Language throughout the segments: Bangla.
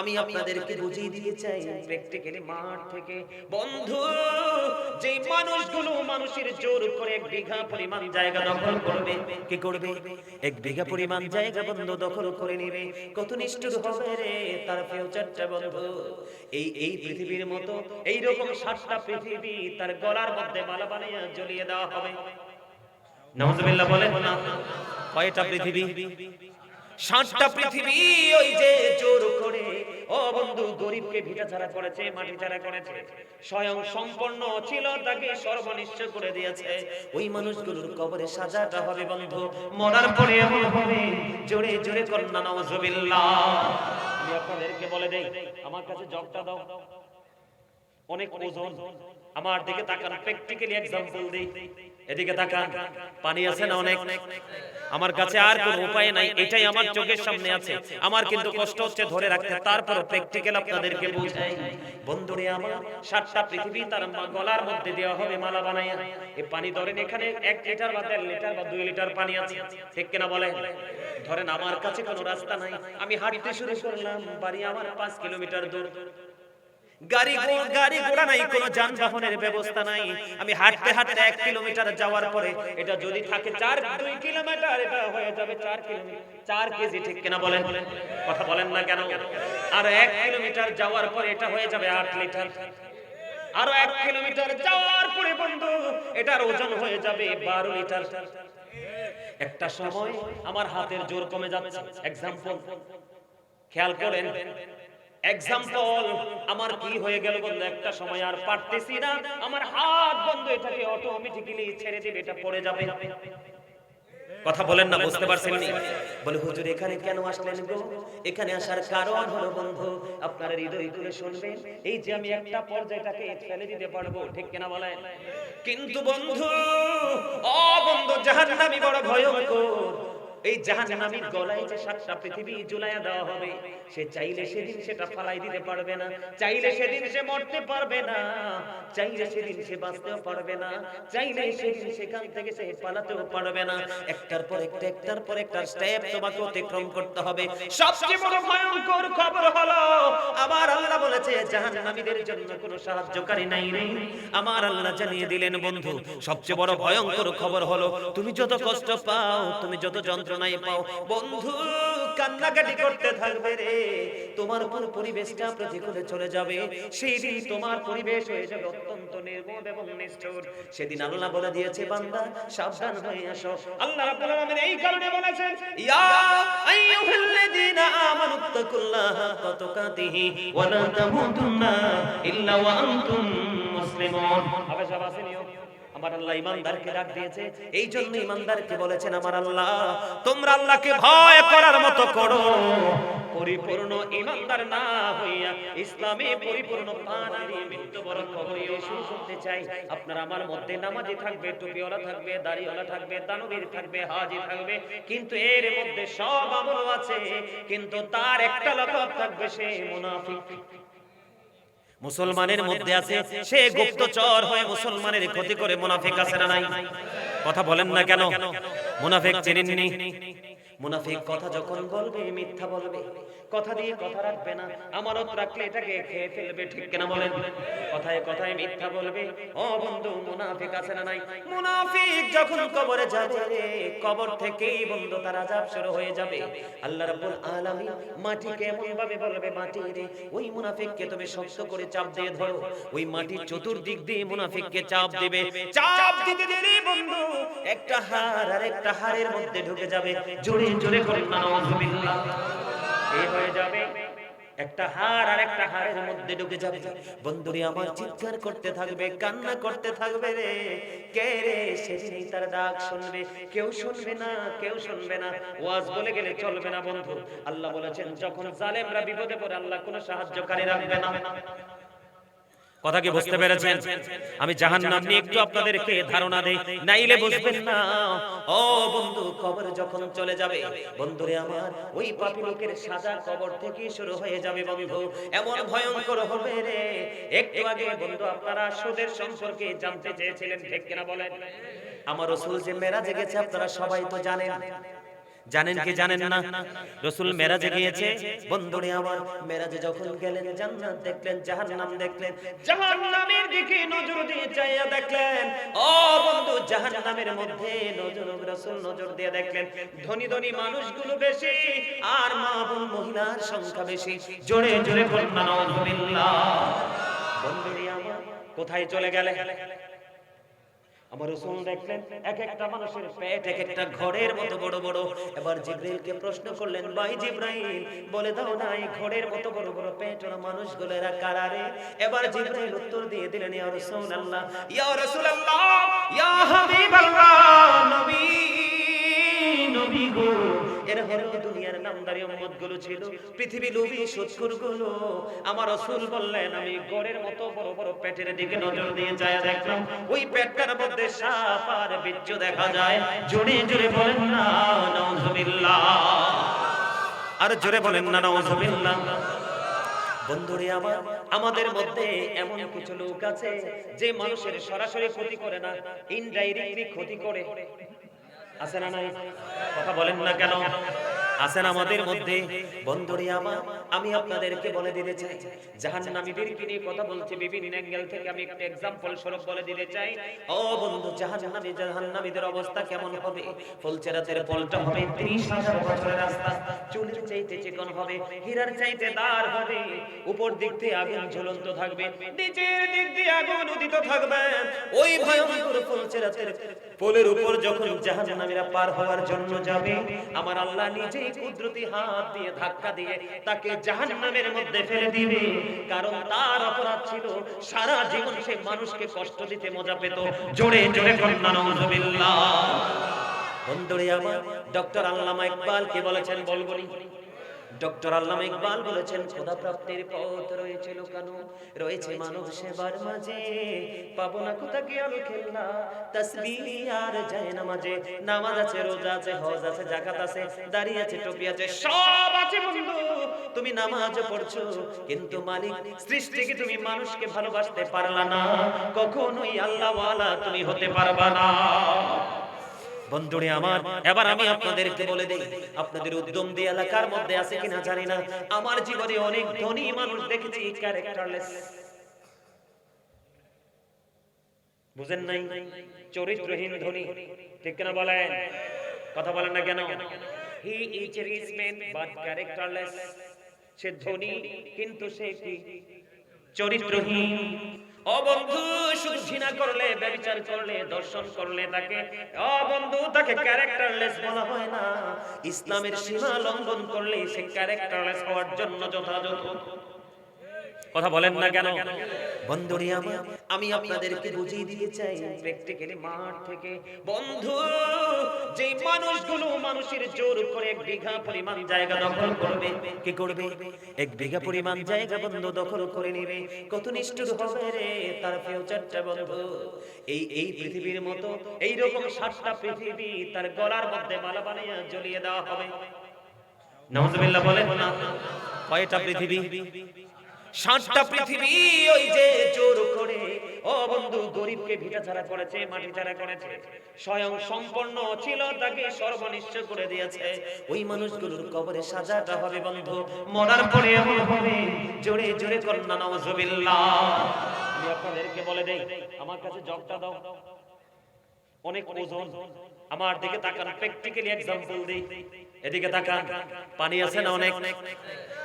আমি আপনাদেরকে বুঝিয়ে দিতে চাই প্র্যাকটিক্যালি মাঠ থেকে। বন্ধু, যে মানুষগুলো মানুষের জোর করে 1 বিঘা পরিমাণ জায়গা দখল করবে, কি করবে? 1 বিঘা পরিমাণ জায়গা বন্ধু দখল করে নেবে, কত নিষ্ঠুর হবে রে তার ফিউচারটা বন্ধু। এই পৃথিবীর মতো এইরকম 7টা পৃথিবী তার গলার মধ্যে মালা বানিয়ে ঝুলিয়ে দেওয়া হবে। নাউজুবিল্লাহ বলেন না। কয়টা পৃথিবী? 7টা পৃথিবী। ওই যে জোর করে ও বন্ধু গরিবকে ভিটা ছাড়া করেছে, মাটি ছাড়া করেছে, স্বয়ং সম্পন্ন ছিল তাকে সর্বনিশ্চ করে দিয়েছে। ওই মানুষগুলোর কবরে সাজাটা হবে বন্ধু, মরার পরে এমন হবে, জোরে জোরে কন্যা নাউজুবিল্লাহ। আমি আপনাদেরকে বলে দেই, আমার কাছে জগটা দাও, অনেক ওজন। আমার দিকে তাকান, প্র্যাকটিক্যালি एग्जांपल দেই। এদিকে তাকান, পানি আছে না অনেক? আমার কাছে আর কোনো উপায় নাই, এটাই আমার চোখের সামনে আছে। আমার কিন্তু কষ্ট হচ্ছে ধরে রাখতে, তারপর প্র্যাকটিক্যাল আপনাদেরকে বোঝাই। বন্ধুরে আমার, 7টা পৃথিবী তার গলার মধ্যে দেওয়া হবে মালা বানায়া। এই পানি ধরেন, এখানে 1 লিটার বা 1.5 লিটার বা 2 লিটার পানি আছে, ঠিক কিনা বলেন? ধরেন আমার কাছে কোনো রাস্তা নাই, আমি হাঁটতে শুরু করলাম, বাড়ি আমার 5 কিলোমিটার দূর। গাড়ি ঘোড়া নাই, কোনো যানবাহনের ব্যবস্থা নাই। আমি হাঁটতে হাঁটতে 1 কিলোমিটার যাওয়ার পরে এটা যদি থাকে 2 কিলোমিটার, এটা হয়ে যাবে 4 কিলোমিটার, 4 কেজি, ঠিক কিনা বলেন? কথা বলেন না কেন? আর 1 কিলোমিটার যাওয়ার পরে এটা হয়ে যাবে 8 লিটার। আরো 1 কিলোমিটার যাওয়ার পরে বন্ধু এটার ওজন হয়ে যাবে 12 লিটার। একটা সময় আমার হাতের জোর কমে যাচ্ছে। एग्जांपल খেয়াল করেন, एग्जांपल আমার কি হয়ে গেল বন্ধু, একটা সময় আর পারতেছি না, আমার হাত বন্ধু এটাকে অটোমেটিক্যালি ছেড়ে দিবে, এটা পড়ে যাবে। কথা বলেন না, বুঝতে পারছেন নি? বলে হুজুর এখানে কেন আসলেন গো? এখানে আসার কারণ হলো বন্ধু, আপনারা হৃদয় খুলে শুনবেন, এই যে আমি একটা পর্যায়টাকে ফেলে দিতে পারবো, ঠিক কিনা বলেন? কিন্তু বন্ধু, ও বন্ধু, জাহান্নামী বড় ভয়ঙ্কর। এই জাহান্নামীর গলায় যে 7টা পৃথিবী ঝুলাইয়া দেওয়া হবে, সে চাইলে সেদিন সেটা ফালাই দিতে পারবে না, চাইলে সেদিন সে মরতে পারবে না, চাইলে সেদিন সে বাঁচতেও পারবে না, চাইলে সেদিন সেখান থেকে সে পালাতেও পারবে না। একটার পর একটা, একটার পর একটা স্টেপ তোমাকে অতিক্রম করতে হবে। সবচেয়ে বড় ভয়ঙ্কর খবর হলো, আমার আল্লাহ বলেছে জাহান্নামীদের জন্য কোনো সাহায্যকারী নাই রে। আমার আল্লাহ জানিয়ে দিলেন বন্ধু, সবচেয়ে বড় ভয়ঙ্কর খবর হলো, তুমি যত কষ্ট পাও, তুমি যত যন্ত্রণায় পাও বন্ধু, কান্নাকাটি করতে থাকবে রে, তোমার পুরো পরিবেশটা প্রতিকূলে চলে যাবে। সেই দিন তোমার পরিবেশ হয়ে যাবে অত্যন্ত নির্মম এবং নিষ্ঠুর। সেদিন আল্লাহ বলে দিয়েছে, বান্দা সাবধান হয়ে আসো। আল্লাহ রাব্বুল আলামিন এই কারণে বলেছেন, ইয়া আইয়ুহাল্লাযীনা আমানুত্তাকুল্লাহা হাক্কা তুকাতিহি ওয়া লা তামুতুন্না ইল্লা ওয়া আনতুম মুসলিমুন। আমার আল্লাহ ঈমানদারকে ডাক দিয়েছে, এই জন্য ঈমানদারকে বলেছেন আমার আল্লাহ, তোমরা আল্লাহকে ভয় করার মতো করো। পরিপূর্ণ ঈমানদার না হইয়া ইসলামে পরিপূর্ণ পা না দিয়ে মৃত্যুবরণ করিয়ে শুরু করতে চাই। আপনারা আমার মধ্যে নামাজি থাকবে, টুপিওয়ালা থাকবে, দাড়িওয়ালা থাকবে, তানবীর থাকবে, হাজী থাকবে, কিন্তু এর মধ্যে সব আমল আছে, কিন্তু তার একটা লক্ষণ থাকবে, সে মুনাফিক। মুসলমানের মধ্যে আছে, সে গুপ্তচর হয়ে মুসলমানের ক্ষতি করে। মুনাফিক আছে না নাই? কথা বলেন না কেন? মুনাফিক চেনেননি? মুনাফিক কথা যখন বলবে মিথ্যা বলবে, কথা দিয়ে কথা রাখবে না, আমানত রাখলে এটাকে খেয়ে ফেলবে, ঠিক কিনা বলেন? কথায় কথায় মিথ্যা বলবে। ও বন্ধু, মুনাফিক আছে না নাই? মুনাফিক যখন কবরে যাবে রে, কবর থেকেই বন্ধু তার আযাব শুরু হয়ে যাবে। আল্লাহ রাব্বুল আলামিন মাটিকে এমন ভাবে বলবে, মাটি রে, ওই মুনাফিককে তুমি শক্ত করে চাপ দিয়ে ধরো। ওই মাটি চতুর্দিক দিয়ে মুনাফিককে চাপ দিবে, চাপ দিতে দিতে বন্ধু একটা হাড় আর একটা হাড়ের মধ্যে ঢুকে যাবে। জোরে জোরে করেন না নাউজুবিল্লাহ। এই হয়ে যাবে, একটা হাড় আর একটা হাড়ের মধ্যে ঢুকে যাবে। বন্ধুরে আমার চিৎকার করতে থাকবে, কান্না করতে থাকবে রে, কে রে? সেদিনই তার ডাক শুনবে, কেউ শুনবে না, কেউ শুনবে না। ওয়াজ বলে গেলে চলবে না বন্ধু। আল্লাহ বলেছেন, যখন জালেমরা বিপদে পড়ে আল্লাহ কোনো সাহায্যকারী রাখবে না। কথা কি বুঝতে পেরেছেন? আমি জাহান্নাম নিয়ে একটু আপনাদেরকে ধারণা দেই, নাইলে বুঝবেন না। ও বন্ধু, কবর যখন চলে যাবে বন্ধুরে আমার, ওই পাপী লোকের সাজা কবর থেকে শুরু হয়ে যাবে বন্ধু, এমন ভয়ঙ্কর হবে রে। একটু আগে বন্ধু আপনারা সুদের সম্পর্কে জানতে চেয়েছিলেন, ঠিক কিনা বলেন? আমার রাসূল যে মেরাজে গেছে আপনারা সবাই তো জানেন। জানেন কি জানেন না? রাসূল মেরাজে গিয়েছে। বন্ধুরে আমার, মেরাজে যখন গেলেন জান্নাত দেখলেন, জাহান্নাম দেখলেন, জাহান্নামের দিকে নজর দিয়ে চাইয়া দেখলেন। ও বন্ধু, জাহান্নামের মধ্যে রাসূল নজর দিয়ে দেখলেন ধনী ধনী মানুষগুলো বেশি আর মা বোন মহিলার সংখ্যা বেশি। জোরে জোরে বলুন না নাউযুবিল্লাহ। বন্ধুরে আমার, কোথায় চলে গেলে? আমার রাসূল দেখলেন এক একটা মানুষের পেট এক একটা ঘরের মতো বড় বড়। এবার জিবরাইলকে প্রশ্ন করলেন, ভাই জিবরাইল, বলে দাও না এই ঘরের মতো বড় বড় পেট ওরা মানুষগুলো এরা কারা রে? এবার জিবরাইল উত্তর দিয়ে দিলেন, ইয়া রাসূলুল্লাহ, ইয়া রাসূলুল্লাহ, ইয়া হাবিবাল্লাহ, নবী নবী গো, এরা হলো দুনিয়ার নামদারি উম্মত গুলো ছিল, পৃথিবী লোভী সুৎখুর গুলো। আমার রাসূল বললেন, আমি ঘরের মতো বড় বড় পেটের দিকে নজর দিয়ে যায় দেখলাম ওই পেটটার মধ্যে সাপ আর বিচ্ছু দেখা যায়। জোরে জোরে বলেন না নাউযুবিল্লাহ। আর জোরে বলেন না নাউযুবিল্লাহ। বন্ধুরে আমার, আমাদের মধ্যে এমন কিছু লোক আছে যে মানুষের সরাসরি ক্ষতি করে না, ইনডাইরেক্টলি ক্ষতি করে। আছে না নাই? কথা বলেন না কেন? আছেন আমাদের মধ্যে। বন্ধুরে আমার, আমি আপনাদেরকে বলে দিতে চাই, জাহান্নামীদেরকে নিয়ে কথা বলছি বিভিন্ন অ্যাঙ্গেল থেকে। আমি একটা एग्जांपल স্বরূপ বলে দিতে চাই। ও বন্ধু, জাহান্নামীদের অবস্থা কেমন হবে? ফুলচেরাতের পলটা হবে ৩০,০০০ বছরের রাস্তা, চুলের চাইতে চিকন হবে, হীরার চাইতে দার হবে, উপর দিক দিয়ে আগুন ঝুলন্ত থাকবে, নিচের দিক দিয়ে আগুন উদিত থাকবে। ওই ভয়ঙ্কর ফুলচেরাতের পোলের উপর যখন জাহান্নামীরা পার হওয়ার জন্য যাবে, আমার আল্লাহ নিজেই কুদরতি হাত দিয়ে ধাক্কা দিয়ে তাকে জাহান্নামের মধ্যে ফেলে দিবে। কারণ তার অপরাধ ছিল সারা জীবন সে মানুষকে কষ্ট দিতে মজা পেত। জোরে জোরে বলুন নাউযুবিল্লাহ। বন্ধুরে আমার, ডক্টর আল্লামা ইকবাল কে বলেছেন বলবনি? ডক্টর আল্লামা ইকবাল বলেছেন, খোদা প্রাপ্তির পথ রয়েছে লুকানো, রয়েছে মানব সেবার মাঝে, পাবো না কোথা গিয়াল খেলনা, তাসবিহ আর যায় নামাজে। নামাজ আছে, রোজা আছে, হজ আছে, যাকাত আছে, দাড়ি আছে, টুপি আছে, সব আছে বন্ধু। তুমি নামাজ পড়ছো, কিন্তু মালিক সৃষ্টিকে তুমি মানুষকে ভালোবাসতে পারলা না, কখনোই আল্লাহ ওয়ালা তুমি হতে পারবা না। বন্ধুরে আমার, এবার আমি আপনাদেরকে বলে দেই, আপনাদের উদ্যম দিয়ে এলাকার মধ্যে আছে কিনা জানি না, আমার জীবনে অনেক ধনী মানুষ দেখেছি ক্যারেক্টারলেস। বুঝেন নাই? চরিত্রহীন ধনী, ঠিক কিনা বলেন? কথা বলেন না কেন? He is a rich man but characterless. সে ধনী কিন্তু সে কি? চরিত্রহীন। ও বন্ধু, শুধু ঘৃণা করলে, ব্যভিচার করলে, দর্শন করলে তাকে, ও বন্ধু, তাকে ক্যারেক্টারলেস বলা হয় না। ইসলামের সীমা লঙ্ঘন করলে সে ক্যারেক্টারলেস হওয়ার জন্য যথাযথ। কথা বলেন না কেন? বন্ধুরে আমার, আমি আপনাদেরকে বুঝিয়ে দিতে চাই প্র্যাকটিক্যালি মাঠ থেকে। বন্ধু, যে মানুষগুলো মানুষের জোর করে 1 বিঘা পরিমাণ জায়গা দখল করবে, কি করবে? 1 বিঘা পরিমাণ জায়গা বন্ধু দখল করে নেবে, কত নিষ্ঠুর হবে রে তার ফিউচারটা বন্ধু। এই পৃথিবীর মতো এই রকম 7টা পৃথিবী তার গলার মধ্যে মালা বানিয়ে ঝুলিয়ে দেওয়া হবে। নাউযুবিল্লাহ বলেন না। কয়টা পৃথিবী? 7টা পৃথিবী। ওই যে জোর করে, ও বন্ধু, গরিবকে ভিটা ছাড়া করেছে, মাটি ছাড়া করেছে, স্বয়ং সম্পন্ন ছিল তাকে সর্বনিশ্চ করে দিয়েছে। ওই মানুষগুলোর কবরে সাজাটা হবে বন্ধু, মরার পরে এমন হবে, জোরে জোরে করুন না নাউযুবিল্লাহ। আমি আপনাদেরকে বলে দেই, আমার কাছে জগটা দাও, অনেক ওজন। আমার দিকে তাকান, প্র্যাকটিক্যালি एग्जांपल দেই। এদিকে তাকান, পানি আছে না অনেক?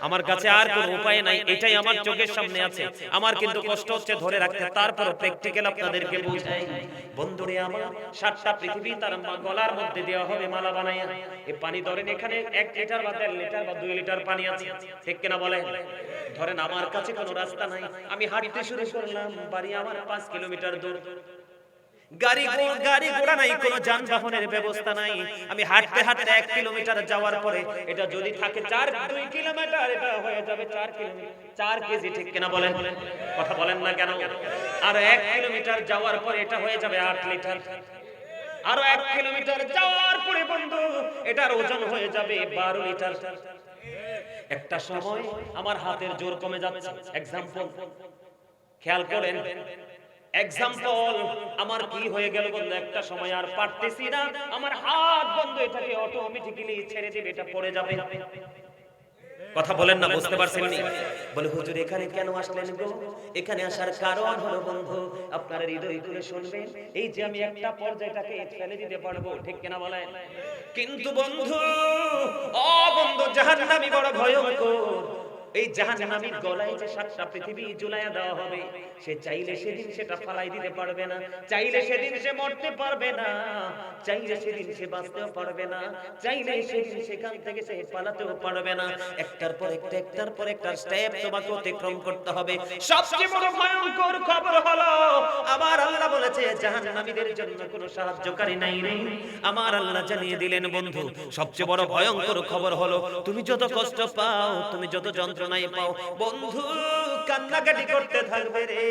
আমার কাছে আর কোনো উপায় নাই, এটাই আমার চোখের সামনে আছে। আমার কিন্তু কষ্ট হচ্ছে ধরে রাখতে, তারপর প্র্যাকটিক্যাল আপনাদেরকে বোঝাই। বন্ধুরে আমার, 7টা পৃথিবী তার গলার মধ্যে দেওয়া হবে মালা বানাইয়া। এই পানি ধরেন, এখানে 1 লিটার বা 1.5 লিটার বা 2 লিটার পানি আছে, ঠিক কিনা বলেন? ধরেন আমার কাছে কোনো রাস্তা নাই, আমি হাঁটতে শুরু করলাম, বাড়ি আমার 5 কিলোমিটার দূর, গাড়ি ঘোড়া নাই, কোনো যানবাহনের ব্যবস্থা নাই। আমি হাঁটতে হাঁটতে 1 কিলোমিটার যাওয়ার পরে এটা যদি থাকে 2 কিলোমিটার, এটা হয়ে যাবে 4 কিলোমিটার, 4 কেজি, ঠিক কিনা বলেন? কথা বলেন না কেন? আর 1 কিলোমিটার যাওয়ার পরে এটা হয়ে যাবে 8 লিটার। আরো 1 কিলোমিটার যাওয়ার পরে বন্ধু এটার ওজন হয়ে যাবে 12 লিটার। একটা সময় আমার হাতের জোর কমে যাচ্ছে। एग्जांपल খেয়াল করেন, এক্সাম্পল আমার কি হয়ে গেল বন্ধু, একটা সময় আর পারতেছি না, আমার হাত বন্ধু এটাকে অটোমেটিক্যালি ছেড়ে দিবে, এটা পড়ে যাবে। কথা বলেন না, বুঝতে পারছেন নি? বলে হুজুর এখানে কেন আসলেন গো? এখানে আসার কারণ হলো বন্ধু আপনারা হৃদয় তুলে শুনবেন, এই যে আমি একটা পর্যায়টাকে ফেলে দিতে পারবো, ঠিক কিনা বলেন? কিন্তু বন্ধু, ও বন্ধু, জাহান্নামী বড় ভয়ঙ্কর। এই জাহান্নামীর গলায় যে 7টা পৃথিবী ঝুলাইয়া দেওয়া হবে, সে চাইলে সেদিন সেটা ফালাই দিতে পারবে না, চাইলে সেদিন সে মরতে পারবে না, চাইলে সেদিন সে বাঁচতেও পারবে না, চাইলে সেদিন সেখান থেকে সে পালাতেও পারবে না। একটার পর একটা, একটার পর একটা স্টেপ তোমাকে অতিক্রম করতে হবে। সবচেয়ে বড় ভয়ঙ্কর খবর হলো আমার আল্লাহ বলেছে জাহান্নামীদের জন্য কোনো সাহায্যকারী নাই রে। আমার আল্লাহ জানিয়ে দিলেন বন্ধু, সবচেয়ে বড় ভয়ঙ্কর খবর হলো তুমি যত কষ্ট পাও, তুমি যত যন্ত্রণায় পাও বন্ধু, কান্নাকাটি করতে থাকবে রে,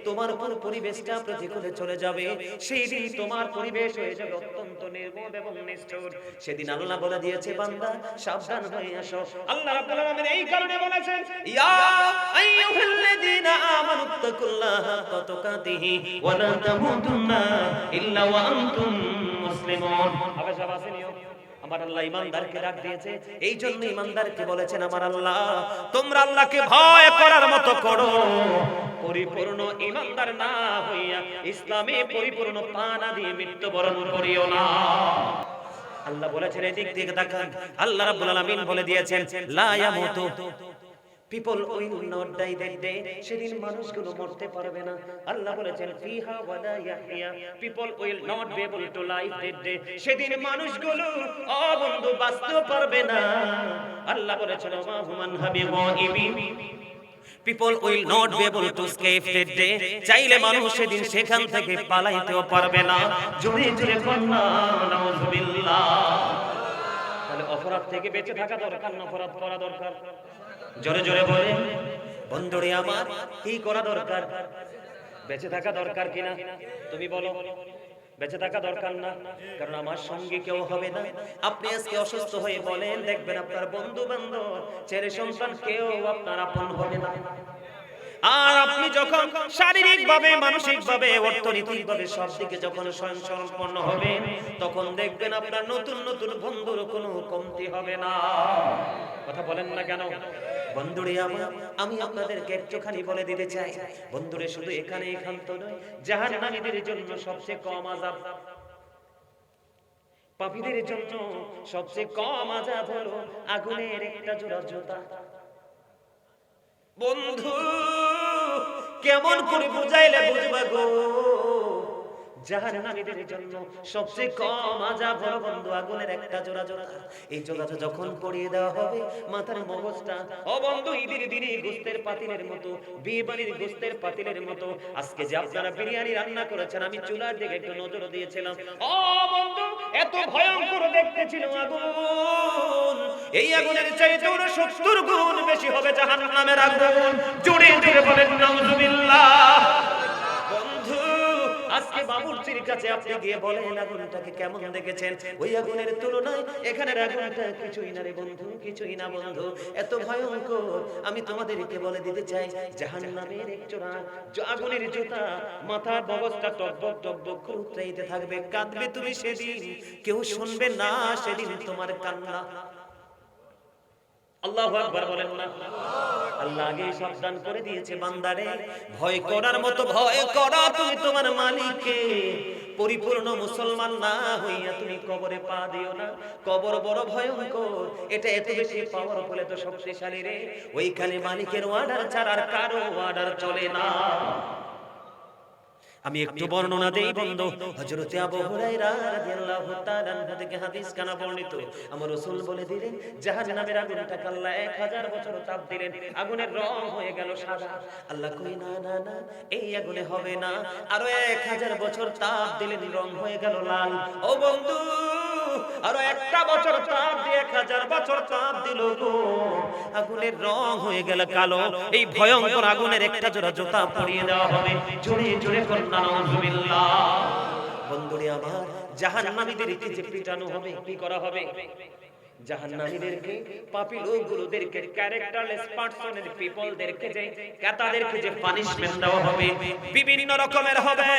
তোমার উপর পরিবেশটা প্রতিকূলে চলে যাবে, সেই দিন তোমার পরিবেশ হয়ে যাবে অত্যন্ত নির্মম এবং নিষ্ঠুর। সেদিন আল্লাহ বলে দিয়েছে বান্দা সাবধান হয়ে আসো। আল্লাহ রাব্বুল আলামিন এই কারণে বলেছেন ইয়া আইয়ুহাল্লাযীনা আমানুত্তাকুল্লাহা হাক্কা তুকাতিহি ওয়া লা তামুতুন্না ইল্লা ওয়া আনতুম মুসলিমুন। আমার আল্লাহ ঈমানদারকে ডাক দিয়েছে, এই জন্য ঈমানদারকে বলেছেন আমার আল্লাহ তোমরা আল্লাহকে ভয় করার মতো করো, পরিপূর্ণ ঈমানদার না হইয়া ইসলামে পরিপূর্ণ পা না দিয়ে মৃত্যুবরণ করিও না। আল্লাহ বলেছেন এদিক থেকে তাকান, আল্লাহ রাব্বুল আলামিন বলে দিয়েছেন লা ইয়ামুতু, people will not die that day, সেদিন মানুষগুলো মরতে পারবে না। আল্লাহ বলেছেন ফিহা ওয়ালা ইয়াহইয়া, people will not be able to live that day, সেদিন মানুষগুলো বন্ধু বাঁচতে পারবে না। আল্লাহ বলেছেন মা human হাবিগাইবি, people will not be able to escape that day, চাইলে মানুষ সেদিন সেখান থেকে পালাইতেও পারবে না। জোরে জোরে কন্না নাউজুবিল্লাহ। তাহলে অপরাধ থেকে বেঁচে থাকা দরকার না অপরাধ করা দরকার? জোরে জোরে বলে বন্ধুরে আমার কি করা দরকার? বেঁচে থাকা দরকার কিনা তুমি বলো? বেঁচে থাকা দরকার না, কারণ আমার সঙ্গে কেউ হবে না। আপনি আজকে অসুস্থ হয়ে বলেন, দেখবেন আপনার বন্ধু বান্ধব ছেলে সন্তান কেউ আপনার আপন হবে না। আর আপনি যখন শারীরিক ভাবে, মানসিক ভাবে, অর্থনৈতিক ভাবে সব দিকে যখন স্বয়ংসম্পন্ন হবেন, তখন দেখবেন আপনার নতুন নতুন বন্ধুর কোনো কমতি হবে না। কথা বলেন না কেন? বন্ধুরে আমার, আমি আপনাদেরকে একটুখানি বলে দিতে চাই বন্ধুরে, শুধু এখানে এখান্ত নয়, জাহান্নামীদের জন্য সবচেয়ে কম আযাব, পাপীদের জন্য সবচেয়ে কম আযাব হলো আগুনের একটা জোড়া জুতা। বন্ধু কেমন করে বুঝাইলে বুঝবা গো? জাহান্নামীদের জন্য সবচেয়ে কম আযাব হলো বন্ধু আগুনের একটা জোড়া জোড়া। এই জোড়াটা যখন পরিয়ে দেওয়া হবে মাথার মগজটা, ও বন্ধু ঈদের দিনে গোস্তের পাতিলের মতো, বিয়ে বাড়ির গোস্তের পাতিলের মতো। আজকে যে আপনারা বিরিয়ানি রান্না করেছেন, আমি চুলার দিকে একটু নজর দিয়েছিলাম, ও বন্ধু এত ভয়ঙ্কর দেখতে ছিল আগুন, এই আগুনের চাইতে 70 গুণ বেশি হবে জাহান্নামের আগুন। জোরে জোরে বলেন নাউজুবিল্লাহ। বন্ধু আজকে বাবুর্চির কাছে আপনি গিয়ে বলেন আগুনটাকে কেমন দেখেছেন, ওই আগুনের তুলনায় এখানের আগুনটা কিছুই না রে বন্ধু, কিছুই না বন্ধু, এত ভয়ঙ্কর। আমি তোমাদেরকে বলে দিতে চাই জাহান্নামের এক জোড়া আগুনের জুতা, মাথার মগজটা টকবক টকবক করে উতরাইতে থাকবে, কাঁদবে তুমি সেদিন, কেউ শুনবে না সেদিন তোমার কান্না। আল্লাহু আকবার বলেন না? আল্লাহ আগে সাবধান করে দিয়েছে বান্দারে, ভয় করার মতো ভয় করা তুমি তোমার মালিককে। পরিপূর্ণ মুসলমান না হইয়া তুমি কবরে পা দিও না, কবর বড় ভয়ঙ্কর, এটা এত বেশি পাওয়ারফুল, এত শক্তিশালী রে, ওইখানে মালিকের অর্ডার ছাড়া আর কারো অর্ডার চলে না। আমি একটু বর্ণনা দেই বন্ধু। হযরত আবু হুরায়রা রাদিয়াল্লাহু তাআলা আনহু থেকে হাদিস কানা বর্ণিত, আমার রাসূল বলে দিলেন জাহান্নামের আগুনটাকে আল্লাহ 1000 বছর তাপ দিলেন, আগুনের রং হয়ে গেল সাদা। আল্লাহ কই না না না, এই আগুনে হবে না, আরো 1000 বছর তাপ দিলেন, রং হয়ে গেল লাল। ও বন্ধু আরো একটা বছর তাপ দিয়ে 1000 বছর তাপ দিল গো, আগুনের রং হয়ে গেল কালো। এই ভয়ঙ্কর আগুনের একটা জোড়া জুতা পরিয়ে দেওয়া হবে। জোরে জোরে কন্না নাউজুবিল্লাহ। বন্ধুরে আমার, জাহান্নামীদেরকে যে পিটানো হবে, কি করা হবে? জাহান্নামীদেরকে, পাপী লোকগুলোদেরকে, ক্যারেক্টারলেস পারসনের পিপলদেরকে যে তাদেরকে যে পানিশমেন্ট দেওয়া হবে বিভিন্ন রকমের হবে।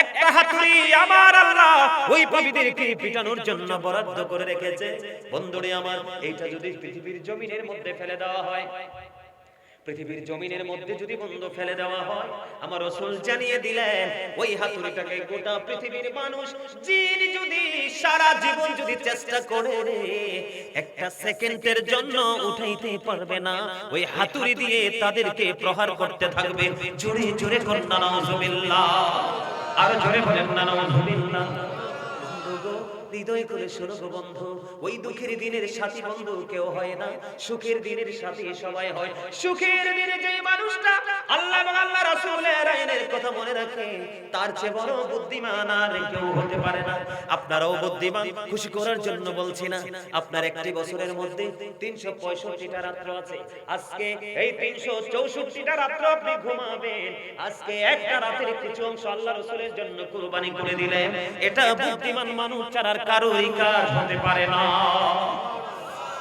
একটা হাতুড়ি আমার আল্লাহ ওই পাপীদেরকে পিটানোর জন্য বরাদ্দ করে রেখেছে। বন্ধুরে আমার, এইটা যদি পৃথিবীর জমিনের মধ্যে ফেলে দেওয়া হয়, পৃথিবীর জমিনের মধ্যে যদি বন্ধ ফেলে দেওয়া হয়, আমার রাসূল জানিয়ে দিলেন ওই হাতুড়িটাকে গোটা পৃথিবীর মানুষ জিন যদি সারা জীবন যদি চেষ্টা করে একটা সেকেন্ডের জন্য উঠাইতে পারবে না। ওই হাতুড়ি দিয়ে তাদেরকে প্রহার করতে থাকবে। জোরে জোরে করুন না নাউজুবিল্লাহ, আর জোরে বলেন না নাউজুবিল্লাহ। হৃদয় করে শোনো গো বন্ধু, ওই দুঃখের দিনের সাথী বন্ধু কেউ হয় না, সুখের দিনের সাথী সবাই হয়। সুখের দিনে যে মানুষটা আল্লাহ এবং আল্লাহ রাসূলের আইনের কথা মনে রাখে, তার চেয়ে বড় বুদ্ধিমান আর কেউ হতে পারে না। আপনারাও বুদ্ধিমান, খুশি করার জন্য বলছি না। আপনার একটি বছরের মধ্যে 365টা রাত্র আছে। আজকে এই 364টা রাত্র আপনি ঘুমাবেন। আজকে একটা রাতের কিছু অংশ আল্লাহ রাসূলের জন্য কুরবানি করে দিলেন। এটা বুদ্ধিমান মানুষ ছাড়া আর কারোরই কাজ হতে পারে না।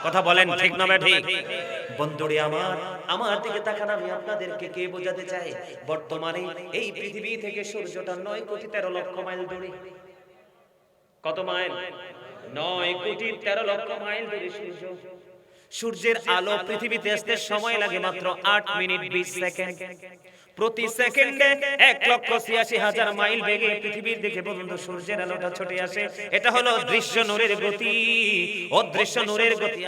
কথা বলেন ঠিক না ঠিক? বন্ধুরে আমার দিকে তাকান, আমি আপনাদেরকে কে বোঝাতে চাই, বর্তমানে এই পৃথিবী থেকে সূর্যটা 9,13,00,000 মাইল দূরে। কত মাইল? 9,13,00,000 মাইল দূরে সূর্য। সূর্যের আলো পৃথিবীতে আসতে সময় লাগে মাত্র 8 মিনিট 20 সেকেন্ড। প্রতি সেকেন্ডে 1,86,000 মাইল বেগে পৃথিবীর দিকে বন্ধু সূর্যের আলোটা ছুটে আসে। এটা হলো দৃশ্য নূরের গতি, অদৃশ্য নূরের গতি।